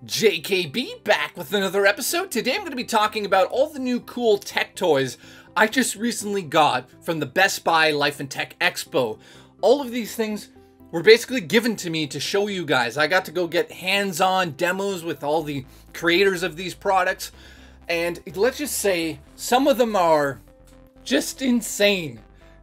JKB back with another episode. Today I'm going to be talking about all the new cool tech toys I just recently got from the Best Buy Life and Tech Expo. All of these things were basically given to me to show you guys. I got to go get hands-on demos with all the creators of these products. And let's just say some of them are just insane.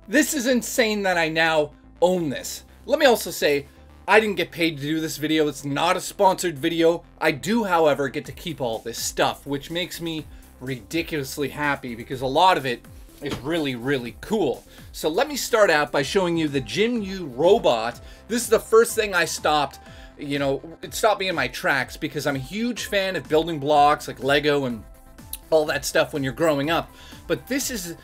This is insane that I now own this. Let me also say, I didn't get paid to do this video. It's not a sponsored video. I do, however, get to keep all this stuff, which makes me ridiculously happy because a lot of it is really, really cool. So let me start out by showing you the Jimu robot. This is the first thing I stopped, it stopped me in my tracks because I'm a huge fan of building blocks like Lego and all that stuff when you're growing up. But this is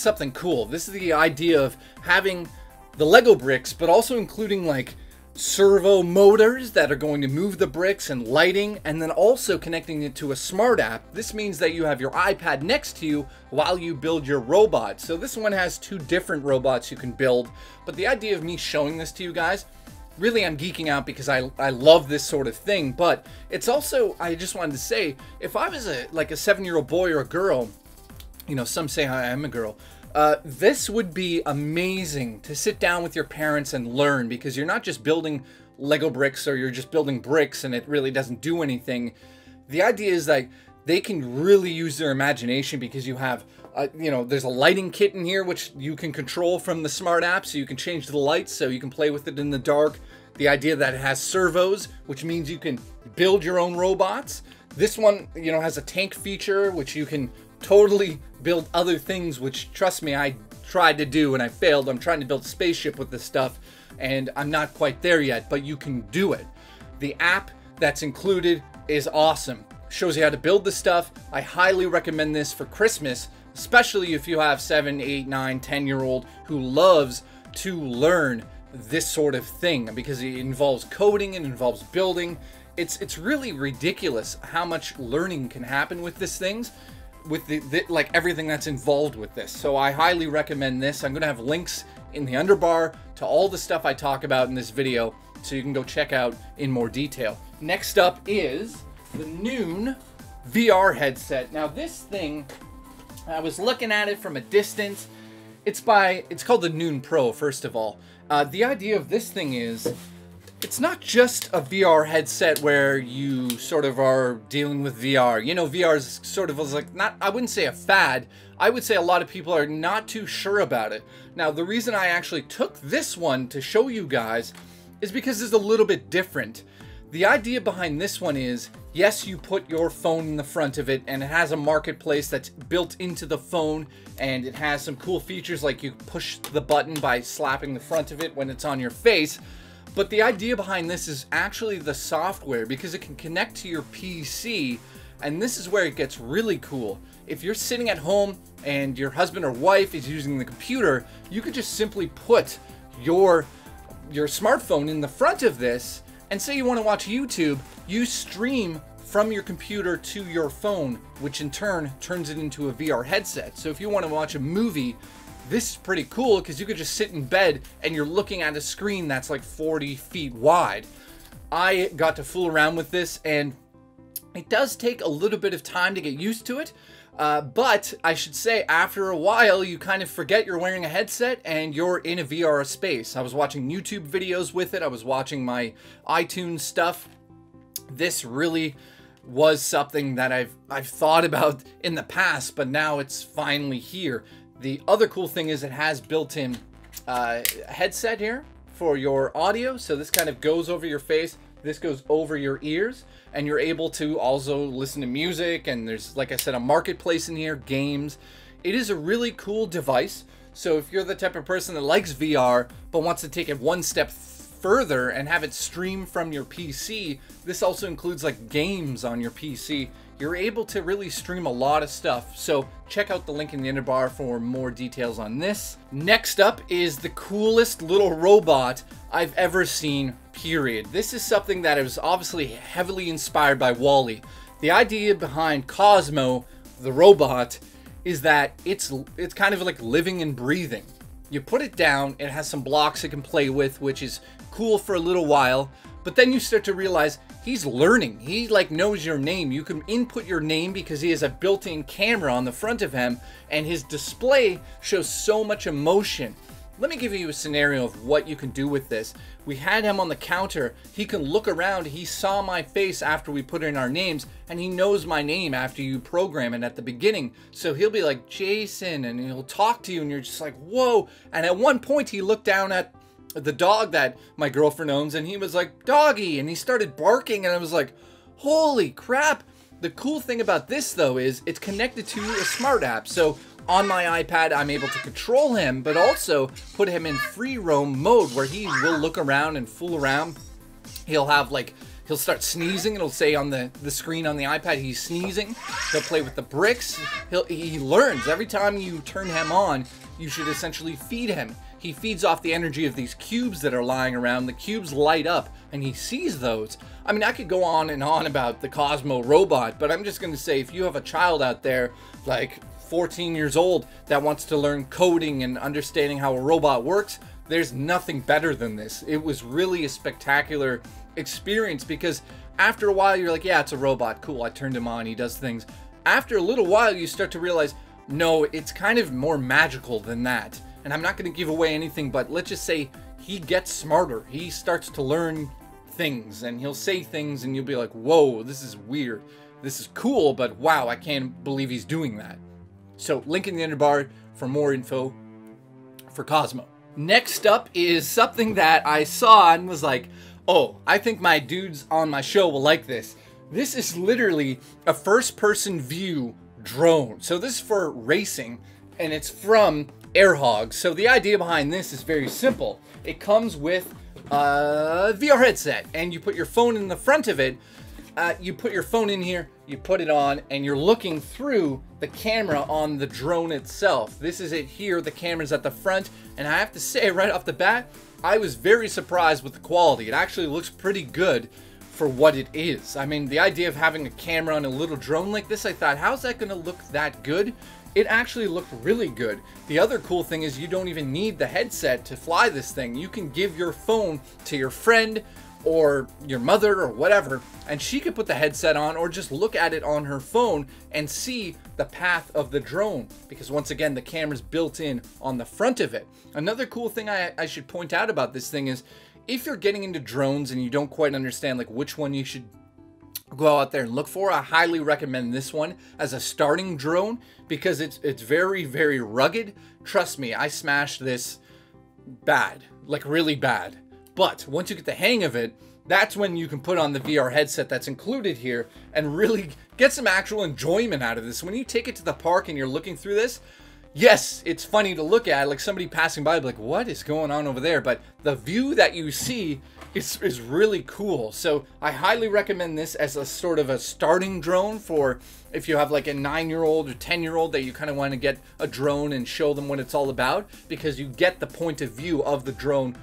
something cool. This is the idea of having the Lego bricks, but also including like servo motors that are going to move the bricks and lighting, and then also connecting it to a smart app. This means that you have your iPad next to you while you build your robot. So this one has two different robots you can build, but the idea of me showing this to you guys, really I'm geeking out because I love this sort of thing. But it's also, I just wanted to say, if I was a 7-year-old boy or a girl, some say I am a girl, this would be amazing to sit down with your parents and learn, because you're not just building Lego bricks or you're just building bricks and it really doesn't do anything. The idea is that they can really use their imagination because you have, there's a lighting kit in here which you can control from the smart app, so you can change the lights so you can play with it in the dark. The idea that it has servos, which means you can build your own robots. This one, has a tank feature which you can totally build other things, which, trust me, I tried to do and I failed. I'm trying to build a spaceship with this stuff and I'm not quite there yet, but you can do it. The app that's included is awesome. Shows you how to build the stuff. I highly recommend this for Christmas, especially if you have 7, 8, 9, 10-year-old who loves to learn this sort of thing, because it involves coding and involves building. It's really ridiculous how much learning can happen with these things, with like everything that's involved with this. So I highly recommend this. I'm gonna have links in the underbar to all the stuff I talk about in this video, so you can go check out in more detail. Next up is the Noon VR headset. Now this thing, I was looking at it from a distance. It's called the Noon Pro, first of all. The idea of this thing is, it's not just a VR headset where you sort of are dealing with VR. VR is sort of like, not, I wouldn't say a fad. I would say a lot of people are not too sure about it. Now, the reason I actually took this one to show you guys is because it's a little bit different. The idea behind this one is, yes, you put your phone in the front of it and it has a marketplace that's built into the phone, and it has some cool features like you push the button by slapping the front of it when it's on your face. But the idea behind this is actually the software, because it can connect to your PC, and this is where it gets really cool. If you're sitting at home and your husband or wife is using the computer, you could just simply put your smartphone in the front of this, and say you want to watch YouTube, you stream from your computer to your phone, which in turn turns it into a VR headset. So if you want to watch a movie, this is pretty cool because you could just sit in bed and you're looking at a screen that's like 40 feet wide. I got to fool around with this, and it does take a little bit of time to get used to it. But I should say, after a while, you kind of forget you're wearing a headset and you're in a VR space. I was watching YouTube videos with it. I was watching my iTunes stuff. This really was something that I've thought about in the past, but now it's finally here. The other cool thing is it has built-in headset here for your audio. So this kind of goes over your face. This goes over your ears, and you're able to also listen to music. And there's, like I said, a marketplace in here, games. It is a really cool device. So if you're the type of person that likes VR, but wants to take it one step further and have it stream from your PC, this also includes like games on your PC. You're able to really stream a lot of stuff. So check out the link in the underbar for more details on this. Next up is the coolest little robot I've ever seen, period. This is something that was obviously heavily inspired by WALL-E. The idea behind Cosmo, the robot, is that it's kind of like living and breathing. You put it down, it has some blocks it can play with, which is cool for a little while, but then you start to realize he's learning. He like knows your name. You can input your name because he has a built-in camera on the front of him, and his display shows so much emotion. Let me give you a scenario of what you can do with this. We had him on the counter. He can look around. He saw my face after we put in our names, and he knows my name after you program it at the beginning. So he'll be like, Jason, and he'll talk to you, and you're just like, whoa. And at one point, he looked down at the dog that my girlfriend owns, and he was like, doggy, and he started barking, and I was like, holy crap. The cool thing about this, though, is it's connected to a smart app. So on my iPad, I'm able to control him, but also put him in free roam mode where he will look around and fool around. He'll have like, he'll start sneezing. It'll say on the screen on the iPad, he's sneezing. He'll play with the bricks. He learns. Every time you turn him on, you should essentially feed him. He feeds off the energy of these cubes that are lying around. The cubes light up and he sees those. I mean, I could go on and on about the Cosmo Robot, but I'm just going to say, if you have a child out there, like 14 years old, that wants to learn coding and understanding how a robot works, there's nothing better than this. It was really a spectacular experience because after a while, you're like, yeah, it's a robot. Cool, I turned him on. He does things. After a little while, you start to realize, no, it's kind of more magical than that. And I'm not going to give away anything, but let's just say he gets smarter. He starts to learn things, and he'll say things, and you'll be like, whoa, this is weird. This is cool, but wow, I can't believe he's doing that. So, link in the underbar for more info for Cosmo. Next up is something that I saw and was like, oh, I think my dudes on my show will like this. This is literally a first-person view drone. So this is for racing, and it's from AirHog. So the idea behind this is very simple. It comes with a VR headset, and you put your phone in the front of it. You put your phone in here, you put it on, and you're looking through the camera on the drone itself. This is it here. The camera's at the front, and I have to say right off the bat, I was very surprised with the quality. It actually looks pretty good for what it is. I mean, the idea of having a camera on a little drone like this, I thought, how's that going to look that good? It actually looked really good. The other cool thing is you don't even need the headset to fly this thing. You can give your phone to your friend or your mother or whatever, and she could put the headset on or just look at it on her phone and see the path of the drone, because once again, the camera's built in on the front of it. Another cool thing I should point out about this thing is, if you're getting into drones and you don't quite understand like which one you should go out there and look for, I highly recommend this one as a starting drone because it's very, very rugged. Trust me, I smashed this bad, like really bad. But once you get the hang of it, that's when you can put on the VR headset that's included here and really get some actual enjoyment out of this. When you take it to the park and you're looking through this, yes, it's funny to look at, like somebody passing by, like, what is going on over there? But the view that you see is really cool. So I highly recommend this as a sort of a starting drone for if you have like a 9-year-old or 10-year-old that you kind of want to get a drone and show them what it's all about, because you get the point of view of the drone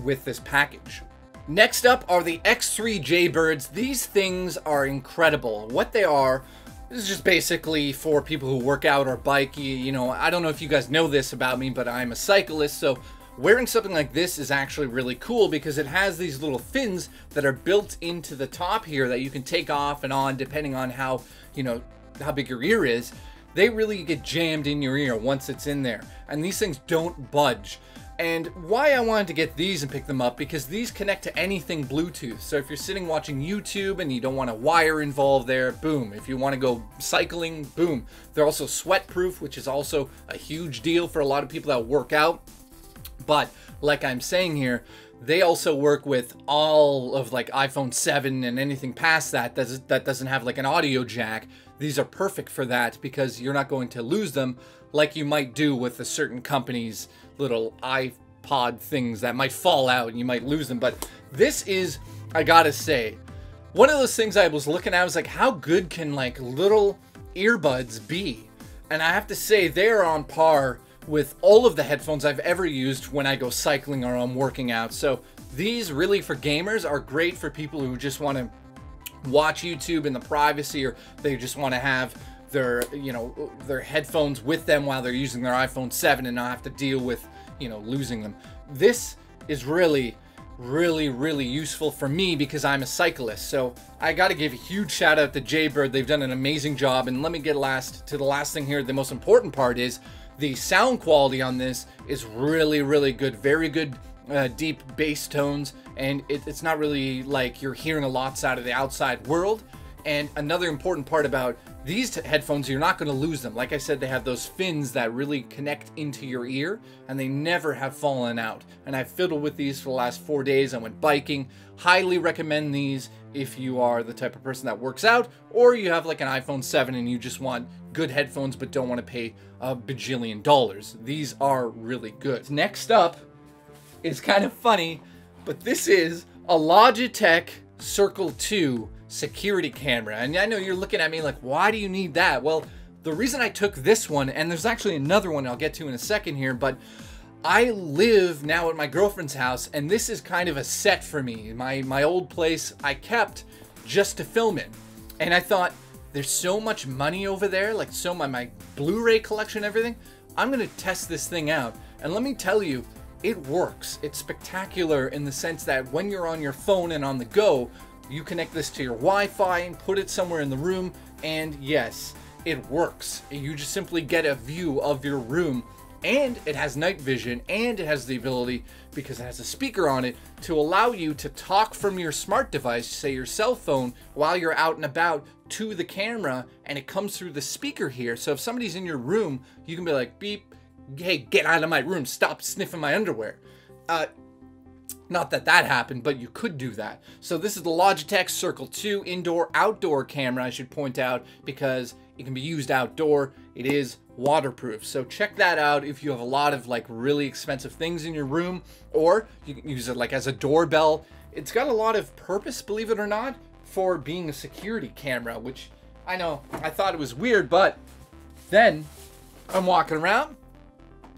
with this package. Next up are the X3 Jaybirds. These things are incredible. What they are, this is just basically for people who work out or bike. You know, I don't know if you guys know this about me, but I'm a cyclist, so wearing something like this is actually really cool because it has these little fins that are built into the top here that you can take off and on depending on how, you know, how big your ear is. They really get jammed in your ear once it's in there, and these things don't budge. And why I wanted to get these and pick them up, because these connect to anything Bluetooth. So if you're sitting watching YouTube and you don't want a wire involved there, boom. If you want to go cycling, boom. They're also sweat proof, which is also a huge deal for a lot of people that work out. But like I'm saying here, they also work with all of like iPhone 7 and anything past that that doesn't have like an audio jack. These are perfect for that because you're not going to lose them like you might do with a certain company's little iPod things that might fall out and you might lose them. But this is, I gotta say, one of those things I was looking at, I was like, how good can like little earbuds be? And I have to say, they're on par with all of the headphones I've ever used when I go cycling or I'm working out. So these really for gamers are great for people who just want to watch YouTube in the privacy, or they just want to have their, you know, their headphones with them while they're using their iPhone 7 and not have to deal with, you know, losing them. This is really really useful for me because I'm a cyclist. So I got to give a huge shout out to Jaybird. They've done an amazing job. And let me get to the last thing here. The most important part is the sound quality on this is really good. Very good deep bass tones, and it's not really like you're hearing a lot out of the outside world. And another important part about these headphones, you're not going to lose them. Like I said, they have those fins that really connect into your ear, and they never have fallen out. And I've fiddled with these for the last 4 days. I went biking. Highly recommend these if you are the type of person that works out, or you have like an iPhone 7 and you just want good headphones but don't want to pay a bajillion dollars. These are really good. Next up is kind of funny, but this is a Logitech Circle 2 security camera. And I know you're looking at me like, why do you need that? Well, the reason I took this one, and there's actually another one I'll get to in a second here, but I live now at my girlfriend's house, and this is kind of a set for me. My old place I kept just to film in. And I thought, there's so much money over there, like my Blu-ray collection, everything. I'm gonna test this thing out. And let me tell you, it works. It's spectacular in the sense that when you're on your phone and on the go, you connect this to your Wi-Fi and put it somewhere in the room, and yes, it works. You just simply get a view of your room, and it has night vision, and it has the ability, because it has a speaker on it, to allow you to talk from your smart device, say your cell phone, while you're out and about to the camera, and it comes through the speaker here. So if somebody's in your room, you can be like, beep, hey, get out of my room, stop sniffing my underwear. Not that that happened, but you could do that. So this is the Logitech Circle 2 indoor-outdoor camera, I should point out, because it can be used outdoor. It is waterproof. So check that out if you have a lot of like really expensive things in your room, or you can use it like as a doorbell. It's got a lot of purpose, believe it or not, for being a security camera, which I know I thought it was weird, but then I'm walking around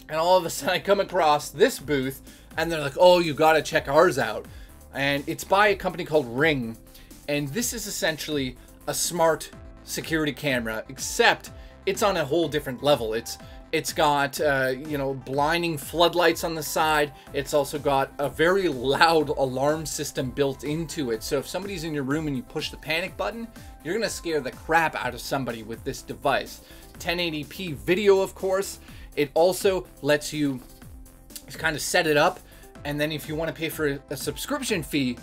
and all of a sudden I come across this booth, and they're like, oh, you gotta check ours out. And it's by a company called Ring. And this is essentially a smart security camera, except it's on a whole different level. It's got, you know, blinding floodlights on the side. It's also got a very loud alarm system built into it. So if somebody's in your room and you push the panic button, you're gonna scare the crap out of somebody with this device. 1080p video, of course. It also lets you kind of set it up, and then if you want to pay for a subscription fee,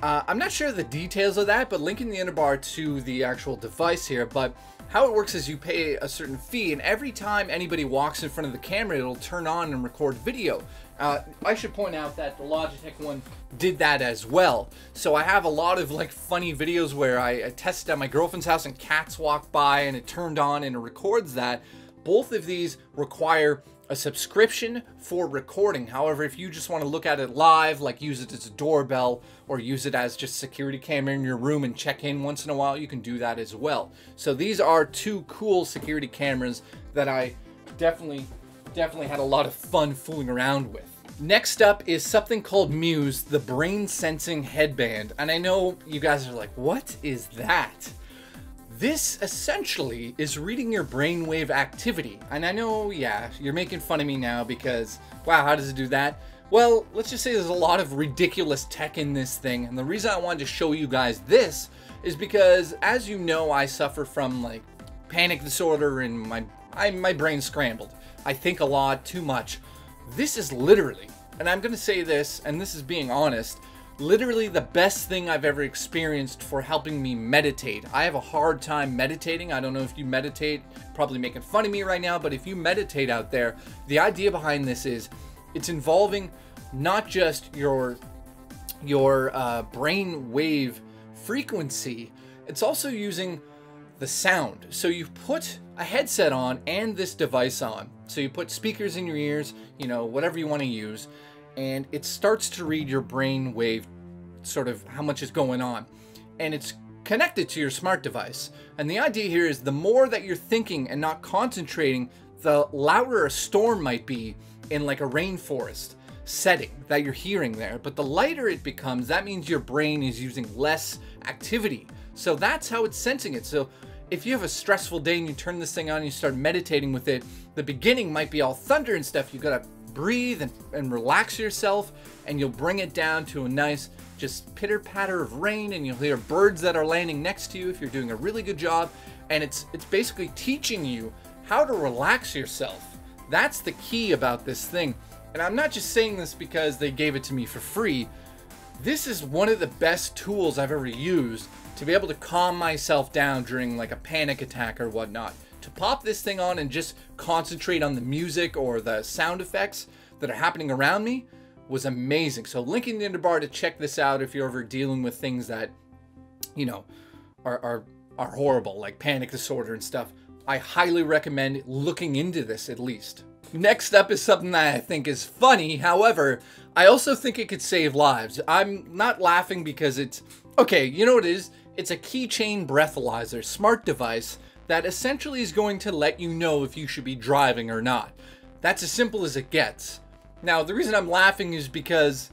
I'm not sure the details of that, but link in the underbar to the actual device here. But how it works is you pay a certain fee, and every time anybody walks in front of the camera, it'll turn on and record video. I should point out that the Logitech one did that as well. So I have a lot of like funny videos where I tested at my girlfriend's house and cats walk by and it turned on and it records that. Both of these require a subscription for recording. However, if you just want to look at it live, like use it as a doorbell or use it as just security camera in your room and check in once in a while, you can do that as well. So these are two cool security cameras that I definitely had a lot of fun fooling around with. Next up is something called Muse, the brain sensing headband. And I know you guys are like, what is that? This essentially is reading your brainwave activity. And I know, yeah, you're making fun of me now because, wow, how does it do that? Well, let's just say there's a lot of ridiculous tech in this thing. And the reason I wanted to show you guys this is because, as you know, I suffer from like panic disorder and my brain's scrambled. I think a lot, too much. This is literally, and I'm gonna say this, and this is being honest, literally the best thing I've ever experienced for helping me meditate. I have a hard time meditating. I don't know if you meditate, probably making fun of me right now, but if you meditate out there, the idea behind this is it's involving not just your brain wave frequency, it's also using the sound. So you put a headset on and this device on. So you put speakers in your ears, you know, whatever you want to use, and it starts to read your brain wave, sort of how much is going on. And it's connected to your smart device. And the idea here is the more that you're thinking and not concentrating, the louder a storm might be in like a rainforest setting that you're hearing there. But the lighter it becomes, that means your brain is using less activity. So that's how it's sensing it. So if you have a stressful day and you turn this thing on and you start meditating with it, the beginning might be all thunder and stuff. You gotta breathe and relax yourself, and you'll bring it down to a nice just pitter patter of rain, and you'll hear birds that are landing next to you if you're doing a really good job. And it's basically teaching you how to relax yourself. That's the key about this thing. And I'm not just saying this because they gave it to me for free. This is one of the best tools I've ever used to be able to calm myself down during like a panic attack or whatnot. To pop this thing on and just concentrate on the music or the sound effects that are happening around me was amazing. So link in the underbar to check this out if you're ever dealing with things that, you know, are horrible, like panic disorder and stuff. I highly recommend looking into this at least. Next up is something that I think is funny. However, I also think it could save lives. I'm not laughing because it's, okay, you know what it is? It's a keychain breathalyzer, smart device that essentially is going to let you know if you should be driving or not. That's as simple as it gets. Now, the reason I'm laughing is because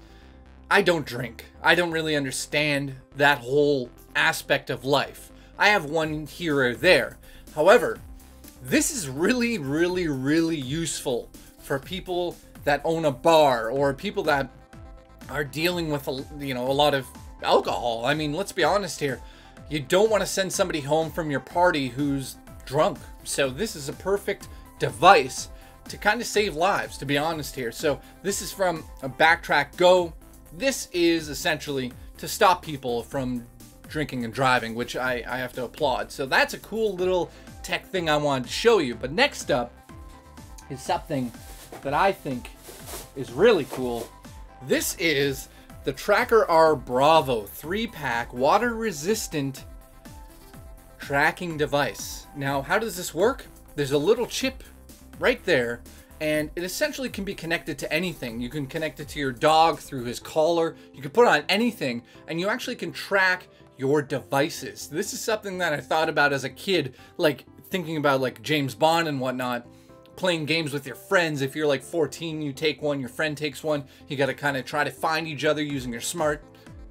I don't drink. I don't really understand that whole aspect of life. I have one here or there. However, this is really, really, really useful for people that own a bar or people that are dealing with, a lot of alcohol. I mean, let's be honest here. You don't want to send somebody home from your party who's drunk. So this is a perfect device to kind of save lives, to be honest here. So this is from a Backtrack Go. This is essentially to stop people from drinking and driving, which I have to applaud. So that's a cool little tech thing I wanted to show you. But next up is something that I think is really cool. This is the Tracker R Bravo 3-pack water resistant tracking device. Now, how does this work? There's a little chip right there, and it essentially can be connected to anything. You can connect it to your dog through his collar. You can put it on anything, and you actually can track your devices. This is something that I thought about as a kid, like thinking about like James Bond and whatnot, playing games with your friends. If you're like 14, you take one, your friend takes one. You got to kind of try to find each other using your smart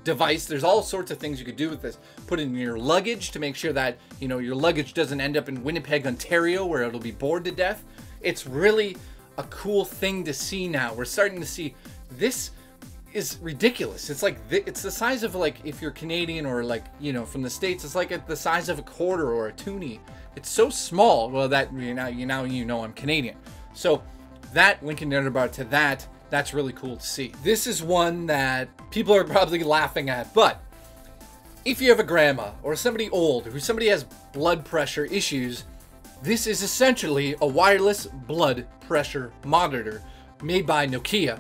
device. There's all sorts of things you could do with this. Put it in your luggage to make sure that, you know, your luggage doesn't end up in Winnipeg, Ontario, where it'll be bored to death. It's really a cool thing to see now. We're starting to see this is ridiculous. It's like, it's the size of, like, if you're Canadian or like, you know, from the States, it's like the size of a quarter or a toonie. It's so small. Well, that, you know I'm Canadian. So that, link in the underbar to that, that's really cool to see. This is one that people are probably laughing at, but if you have a grandma or somebody old or somebody has blood pressure issues, this is essentially a wireless blood pressure monitor made by Nokia.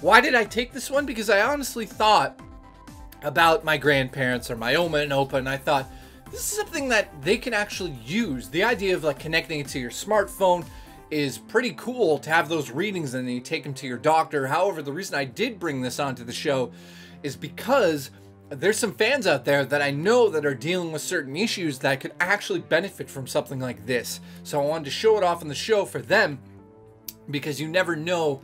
Why did I take this one? Because I honestly thought about my grandparents or my Oma and Opa, and I thought, this is something that they can actually use. The idea of like connecting it to your smartphone is pretty cool to have those readings and then you take them to your doctor. However, the reason I did bring this onto the show is because there's some fans out there that I know that are dealing with certain issues that could actually benefit from something like this. So I wanted to show it off on the show for them, because you never know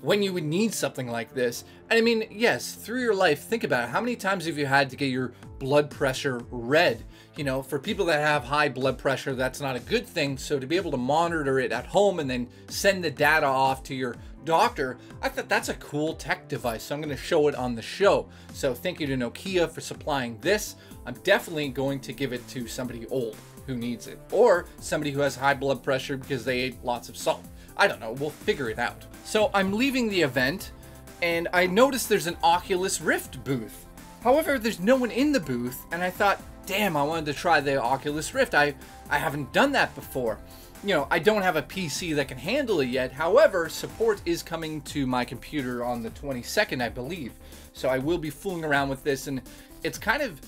when you would need something like this. And I mean, yes, through your life, think about it. How many times have you had to get your blood pressure read? You know, for people that have high blood pressure, that's not a good thing. So to be able to monitor it at home and then send the data off to your doctor, I thought that's a cool tech device. So I'm going to show it on the show. So thank you to Nokia for supplying this. I'm definitely going to give it to somebody old who needs it, or somebody who has high blood pressure because they ate lots of salt. I don't know, we'll figure it out. So I'm leaving the event and I noticed there's an Oculus Rift booth. However, there's no one in the booth, and I thought, damn, I wanted to try the Oculus Rift. I haven't done that before. You know, I don't have a PC that can handle it yet. However, support is coming to my computer on the 22nd, I believe. So I will be fooling around with this, and it's kind of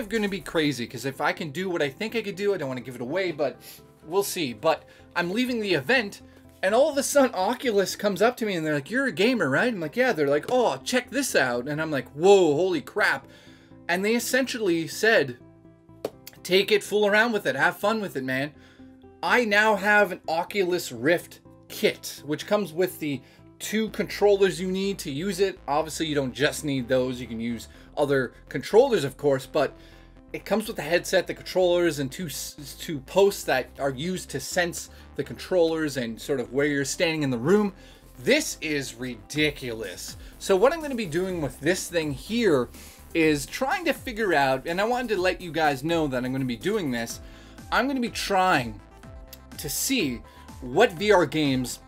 going to be crazy, because if I can do what I think I could do, I don't want to give it away, but we'll see. But I'm leaving the event, and all of a sudden Oculus comes up to me and they're like, "You're a gamer, right?" I'm like, "Yeah." They're like, "Oh, check this out." And I'm like, "Whoa, holy crap." And they essentially said, take it, fool around with it, have fun with it, man. I now have an Oculus Rift kit, which comes with the 2 controllers you need to use it. Obviously, you don't just need those. You can use other controllers, of course, but it comes with the headset, the controllers, and two posts that are used to sense the controllers and sort of where you're standing in the room. This is ridiculous. So what I'm going to be doing with this thing here is trying to figure out, and I wanted to let you guys know that I'm going to be doing this. I'm going to be trying to see what VR games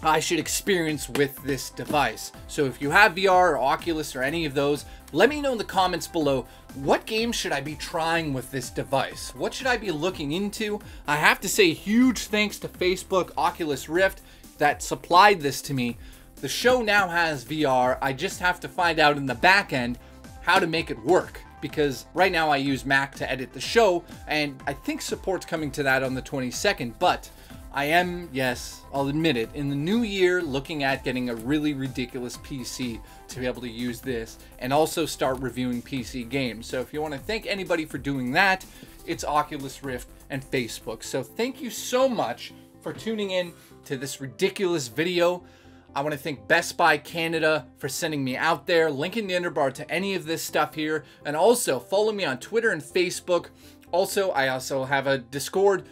I should experience with this device. So if you have VR or Oculus or any of those, let me know in the comments below, what games should I be trying with this device? What should I be looking into? I have to say huge thanks to Facebook, Oculus Rift, that supplied this to me. The show now has VR. I just have to find out in the back end how to make it work, because right now I use Mac to edit the show, and I think support's coming to that on the 22nd, but I am, yes, I'll admit it, in the new year looking at getting a really ridiculous PC to be able to use this and also start reviewing PC games. So if you want to thank anybody for doing that, it's Oculus Rift and Facebook. So thank you so much for tuning in to this ridiculous video. I want to thank Best Buy Canada for sending me out there, link in the underbar to any of this stuff here, and also follow me on Twitter and Facebook. Also, I also have a Discord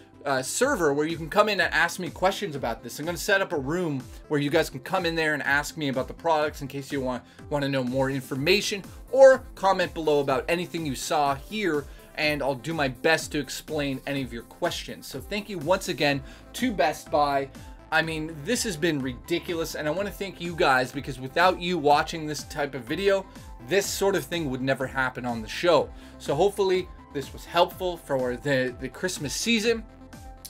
server where you can come in and ask me questions about this. I'm going to set up a room where you guys can come in there and ask me about the products in case you want to know more information, or comment below about anything you saw here, and I'll do my best to explain any of your questions. So thank you once again to Best Buy. I mean, this has been ridiculous, and I want to thank you guys, because without you watching this type of video, this sort of thing would never happen on the show. So hopefully this was helpful for the Christmas season.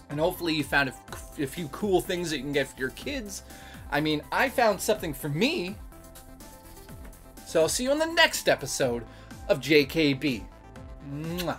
And hopefully you found a few cool things that you can get for your kids. I mean, I found something for me. So I'll see you on the next episode of JKB. Mwah.